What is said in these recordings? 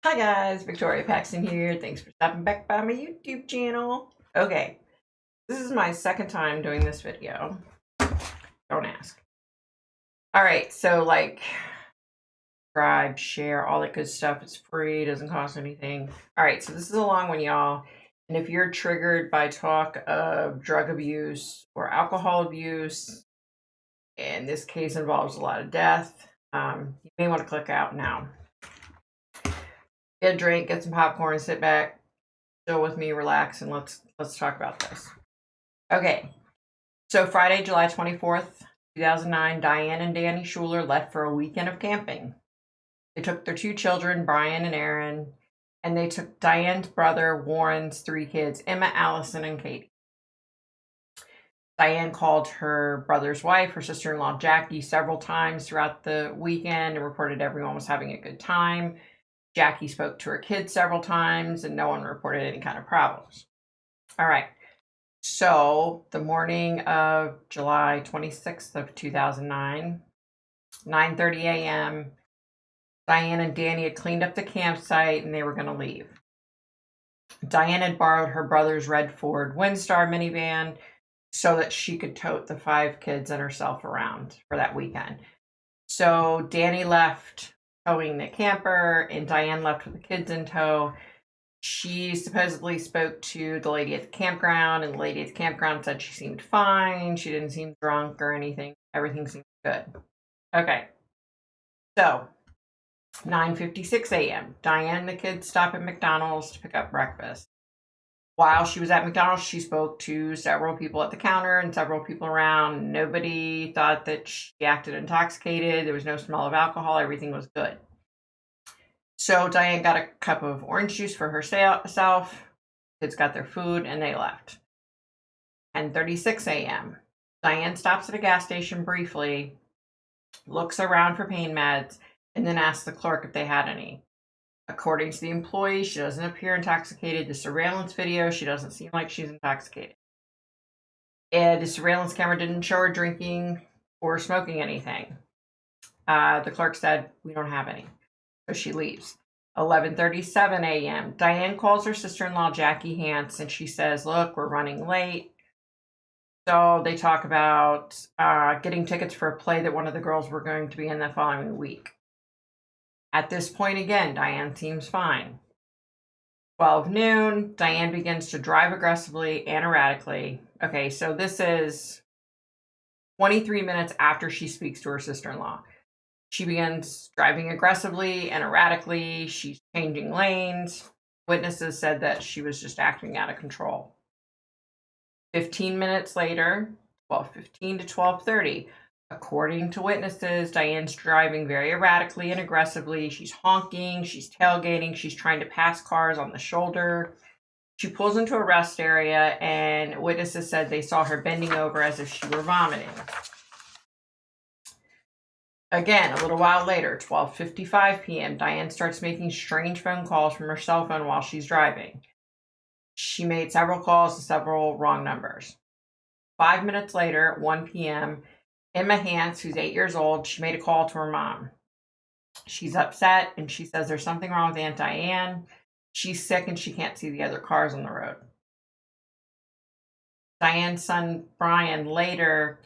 Hi guys, Victoria Paxton here. Thanks for stopping back by my YouTube channel. Okay, this is my second time doing this video. Don't ask. All right, so subscribe, share, all that good stuff. It's free, doesn't cost anything. All right, so this is a long one, y'all. And if you're triggered by talk of drug abuse or alcohol abuse, and this case involves a lot of death, you may want to click out now. Get a drink, get some popcorn, sit back, chill with me, relax, and let's talk about this. Okay, so Friday, July 24th, 2009, Diane and Danny Schuler left for a weekend of camping. They took their two children, Brian and Aaron, and they took Diane's brother, Warren's three kids, Emma, Allison, and Katie. Diane called her brother's wife, her sister-in-law Jackie, several times throughout the weekend and reported everyone was having a good time. Jackie spoke to her kids several times and no one reported any kind of problems. All right. So the morning of July 26th of 2009, 9:30 a.m., Diane and Danny had cleaned up the campsite and they were going to leave. Diane had borrowed her brother's red Ford Windstar minivan so that she could tote the five kids and herself around for that weekend. So Danny left towing the camper and Diane left with the kids in tow. She supposedly spoke to the lady at the campground, and the lady at the campground said she seemed fine. She didn't seem drunk or anything. Everything seemed good. Okay. So, 9:56 a.m. Diane and the kids stop at McDonald's to pick up breakfast. While she was at McDonald's, she spoke to several people at the counter and several people around. Nobody thought that she acted intoxicated. There was no smell of alcohol. Everything was good. So Diane got a cup of orange juice for herself. Kids got their food and they left. 10:36 a.m. Diane stops at a gas station briefly, looks around for pain meds, and then asks the clerk if they had any. According to the employee, she doesn't appear intoxicated. The surveillance video, she doesn't seem like she's intoxicated. And the surveillance camera didn't show her drinking or smoking anything. The clerk said, "We don't have any." So she leaves. 11:37 a.m. Diane calls her sister-in-law Jackie Hance and she says, "Look, we're running late." So they talk about getting tickets for a play that one of the girls were going to be in the following week. At this point, again, Diane seems fine. 12 noon, Diane begins to drive aggressively and erratically. Okay, so this is 23 minutes after she speaks to her sister-in-law. She begins driving aggressively and erratically. She's changing lanes. Witnesses said that she was just acting out of control. 15 minutes later, 12:15 to 12:30, according to witnesses, Diane's driving very erratically and aggressively. She's honking, she's tailgating, she's trying to pass cars on the shoulder. She pulls into a rest area, and witnesses said they saw her bending over as if she were vomiting. Again, a little while later, 12:55 p.m., Diane starts making strange phone calls from her cell phone while she's driving. She made several calls to several wrong numbers. 5 minutes later, at 1 p.m., Emma Hance, who's 8 years old, she made a call to her mom. She's upset and she says there's something wrong with Aunt Diane. She's sick and she can't see the other cars on the road. Diane's son, Brian, later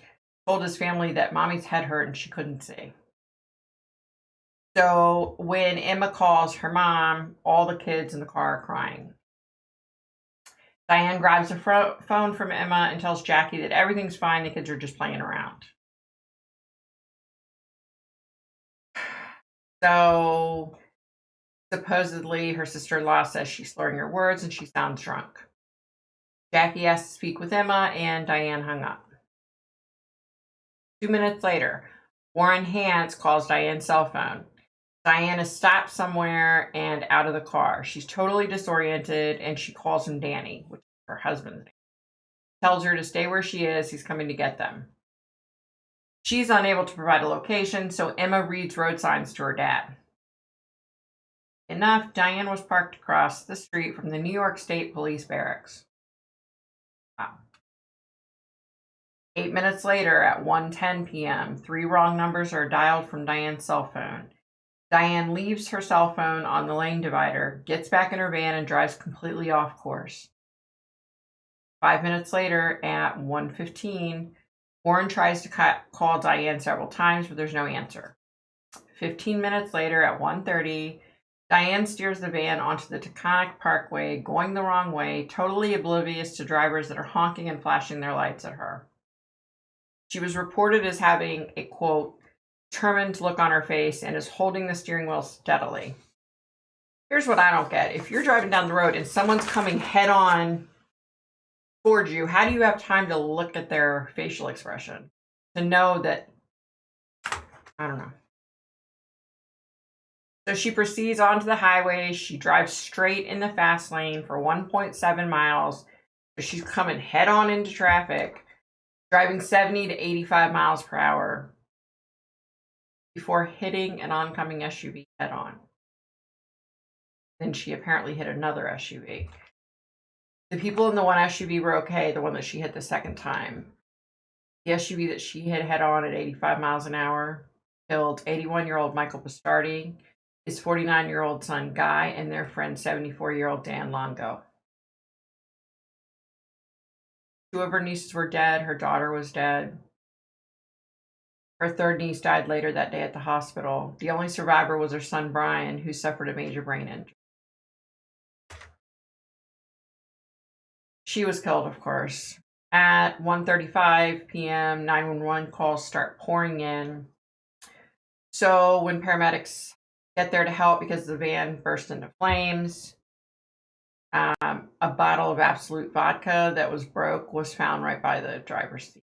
told his family that mommy's head hurt and she couldn't see. So when Emma calls her mom, all the kids in the car are crying. Diane grabs a phone from Emma and tells Jackie that everything's fine, the kids are just playing around. So supposedly her sister-in-law says she's slurring her words and she sounds drunk. Jackie asked to speak with Emma and Diane hung up. 2 minutes later, Warren Hance calls Diane's cell phone. Diane is stopped somewhere and out of the car. She's totally disoriented and she calls him Danny, which is her husband's name. Tells her to stay where she is. He's coming to get them. She's unable to provide a location, so Emma reads road signs to her dad. Enough, Diane was parked across the street from the New York State Police barracks. Wow. 8 minutes later, at 1:10 p.m., three wrong numbers are dialed from Diane's cell phone. Diane leaves her cell phone on the lane divider, gets back in her van, and drives completely off course. 5 minutes later, at 1:15, Warren tries to call Diane several times, but there's no answer. 15 minutes later, at 1:30, Diane steers the van onto the Taconic Parkway, going the wrong way, totally oblivious to drivers that are honking and flashing their lights at her. She was reported as having a, quote, determined look on her face and is holding the steering wheel steadily. Here's what I don't get. If you're driving down the road and someone's coming head on towards you, how do you have time to look at their facial expression to know that? I don't know. So she proceeds onto the highway. She drives straight in the fast lane for 1.7 miles. She's coming head on into traffic, driving 70 to 85 miles per hour before hitting an oncoming SUV head on. Then she apparently hit another SUV. The people in the one SUV were okay, the one that she hit the second time. The SUV that she hit head on at 85 miles an hour killed 81-year-old Michael Bastardi, his 49-year-old son Guy, and their friend 74-year-old Dan Longo. 2 of her nieces were dead. Her daughter was dead. Her third niece died later that day at the hospital. The only survivor was her son Brian, who suffered a major brain injury. She was killed, of course. At 1:35 p.m., 911 calls start pouring in. So when paramedics get there to help because the van burst into flames, a bottle of Absolute vodka that was broke was found right by the driver's seat.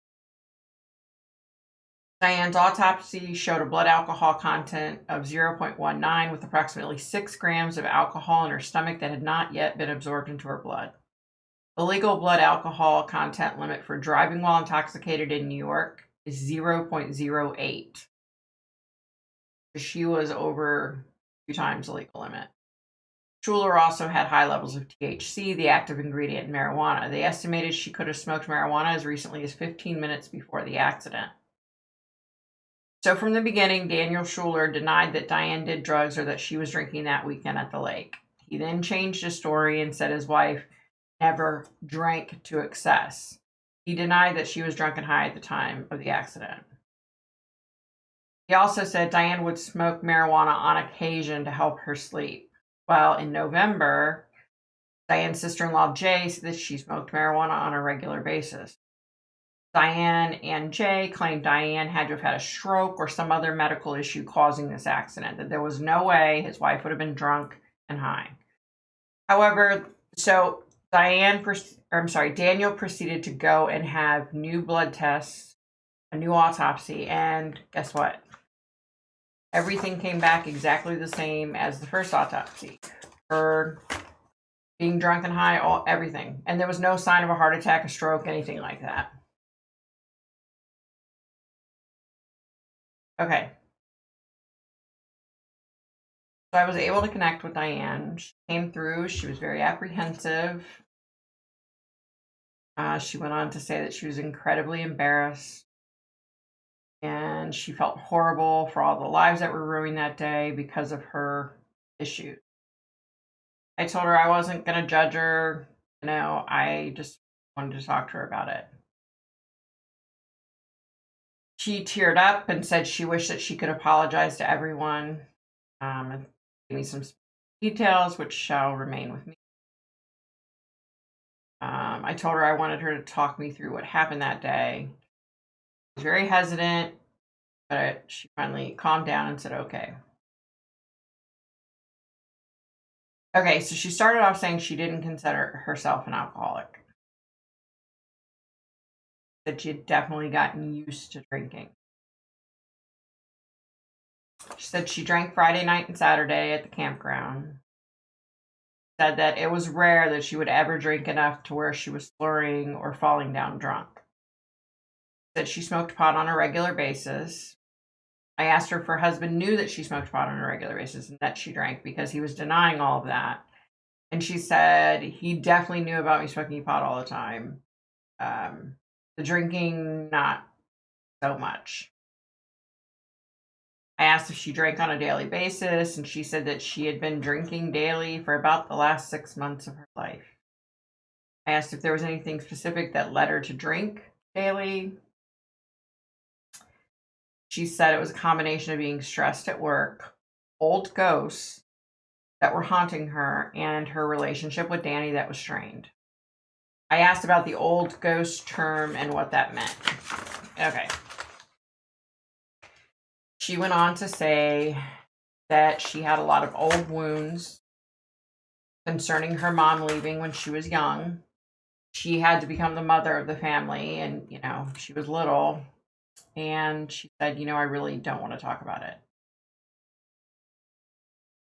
Diane's autopsy showed a blood alcohol content of 0.19 with approximately 6 grams of alcohol in her stomach that had not yet been absorbed into her blood. The legal blood alcohol content limit for driving while intoxicated in New York is 0.08. She was over 2 times the legal limit. Schuler also had high levels of THC, the active ingredient in marijuana. They estimated she could have smoked marijuana as recently as 15 minutes before the accident. So from the beginning, Daniel Schuler denied that Diane did drugs or that she was drinking that weekend at the lake. He then changed his story and said his wife never drank to excess. He denied that she was drunk and high at the time of the accident. He also said Diane would smoke marijuana on occasion to help her sleep. Well, in November, Diane's sister-in-law Jay said that she smoked marijuana on a regular basis. Diane and Jay claimed Diane had to have had a stroke or some other medical issue causing this accident, that there was no way his wife would have been drunk and high. However, so Daniel proceeded to go and have new blood tests, a new autopsy, and guess what? Everything came back exactly the same as the first autopsy. Her being drunk and high, everything. And there was no sign of a heart attack, a stroke, anything like that. Okay. So I was able to connect with Diane. She came through. She was very apprehensive. She went on to say that she was incredibly embarrassed. And she felt horrible for all the lives that were ruined that day because of her issues. I told her I wasn't going to judge her. I just wanted to talk to her about it. She teared up and said she wished that she could apologize to everyone. And gave me some details, which shall remain with me. I told her I wanted her to talk me through what happened that day. She was very hesitant, but she finally calmed down and said, okay. Okay, so she started off saying she didn't consider herself an alcoholic. That she had definitely gotten used to drinking. She said she drank Friday night and Saturday at the campground. Said that it was rare that she would ever drink enough to where she was slurring or falling down drunk. Said she smoked pot on a regular basis. I asked her if her husband knew that she smoked pot on a regular basis and that she drank because he was denying all of that. And she said he definitely knew about me smoking pot all the time. The drinking, not so much. I asked if she drank on a daily basis, and she said that she had been drinking daily for about the last 6 months of her life. I asked if there was anything specific that led her to drink daily. She said it was a combination of being stressed at work, old ghosts that were haunting her, and her relationship with Danny that was strained. I asked about the old ghost term and what that meant. Okay. She went on to say that she had a lot of old wounds concerning her mom leaving when she was young. She had to become the mother of the family, and, she was little. And she said, I really don't want to talk about it.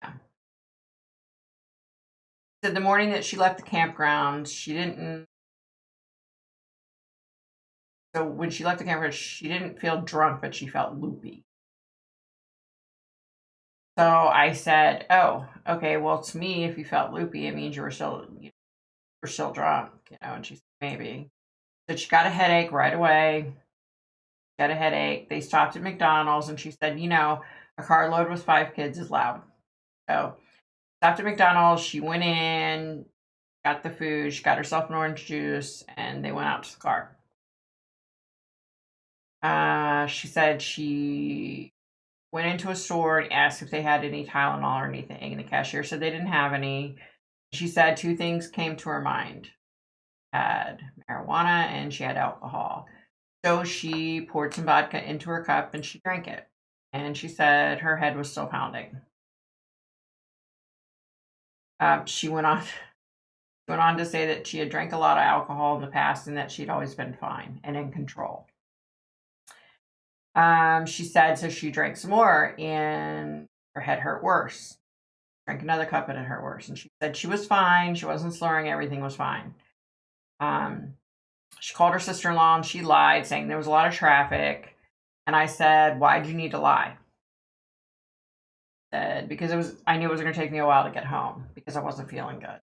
Yeah. Said the morning that she left the campground, she didn't. So when she left the campground, she didn't feel drunk, but she felt loopy. So I said, "Oh, okay. Well, to me, if you felt loopy, it means you were still drunk, And she said, "Maybe." So she got a headache right away. Got a headache. They stopped at McDonald's, and she said, "A carload with 5 kids is loud." So stopped at McDonald's. She went in, got the food. She got herself an orange juice, and they went out to the car. She said she went into a store and asked if they had any Tylenol or anything, and the cashier said they didn't have any. She said 2 things came to her mind. Had marijuana and she had alcohol. So she poured some vodka into her cup and she drank it. And she said her head was still pounding. She went on to say that she had drank a lot of alcohol in the past and that she'd always been fine and in control. She said so she drank some more and her head hurt worse. Drank another cup and it hurt worse. And she said she was fine. She wasn't slurring. Everything was fine. She called her sister-in-law and she lied, saying there was a lot of traffic. And I said, "Why did you need to lie?" Said, "Because I knew it was going to take me a while to get home because I wasn't feeling good."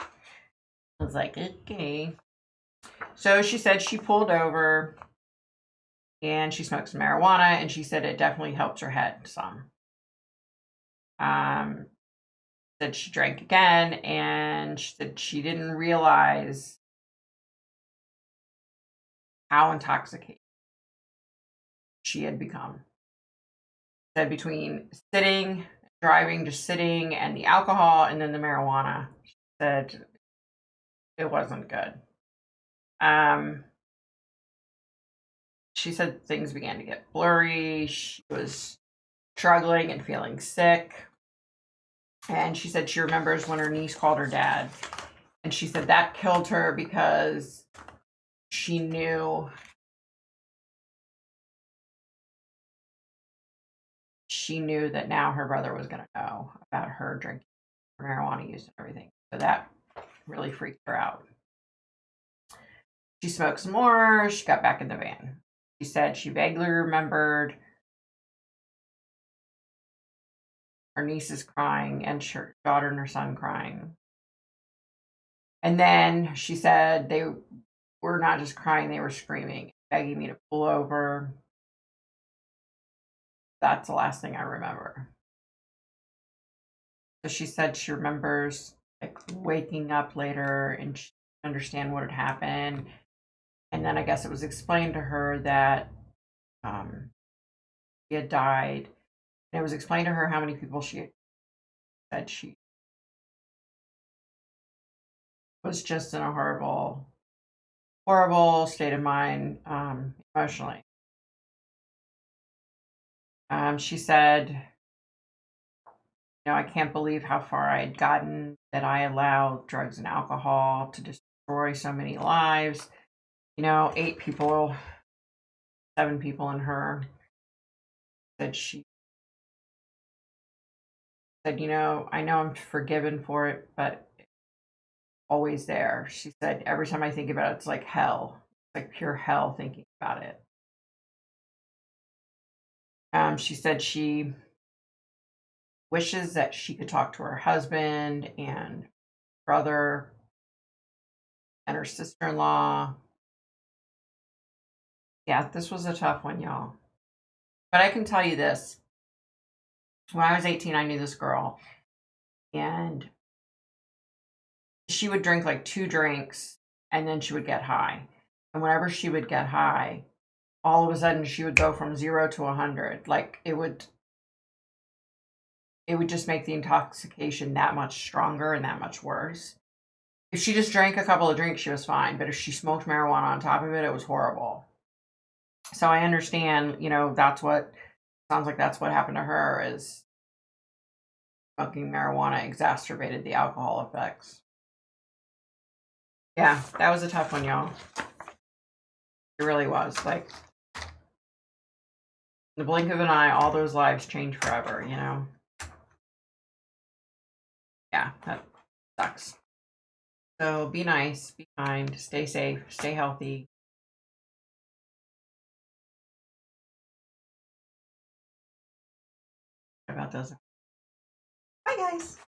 I was like, "Okay." So she said she pulled over and she smoked some marijuana and she said it definitely helped her head some. Um, Said she drank again and she said she didn't realize how intoxicated she had become. Said between driving, just sitting, and the alcohol, and then the marijuana, she said it wasn't good. She said things began to get blurry. She was struggling and feeling sick. And she said she remembers when her niece called her dad. And she said that killed her because she knew that now her brother was going to know about her drinking marijuana use and everything. So that really freaked her out. She smoked some more. She got back in the van. She said she vaguely remembered her nieces crying and her daughter and her son crying. And then she said they were not just crying, they were screaming, begging me to pull over. That's the last thing I remember. So she said she remembers waking up later and she didn't understand what had happened. And then I guess it was explained to her that she had died. And it was explained to her how many people she had said she was just in a horrible, horrible state of mind emotionally. She said, I can't believe how far I had gotten, that I allowed drugs and alcohol to destroy so many lives. 8 people, 7 people in her. That she said, I know I'm forgiven for it, but always there. She said, every time I think about it, it's like hell. It's like pure hell thinking about it. She said she wishes that she could talk to her husband and brother and her sister-in-law. Yeah, this was a tough one, y'all. But I can tell you this. When I was 18, I knew this girl, and she would drink like 2 drinks, and then she would get high. And whenever she would get high, all of a sudden she would go from 0 to 100. Like it would just make the intoxication that much stronger and that much worse. If she just drank a couple of drinks, she was fine. But if she smoked marijuana on top of it, it was horrible. So I understand, that's what sounds like that's what happened to her is smoking marijuana exacerbated the alcohol effects. Yeah, that was a tough one, y'all. It really was. Like, in the blink of an eye, all those lives change forever, Yeah, that sucks. So be nice, be kind, stay safe, stay healthy. About those. Bye, guys.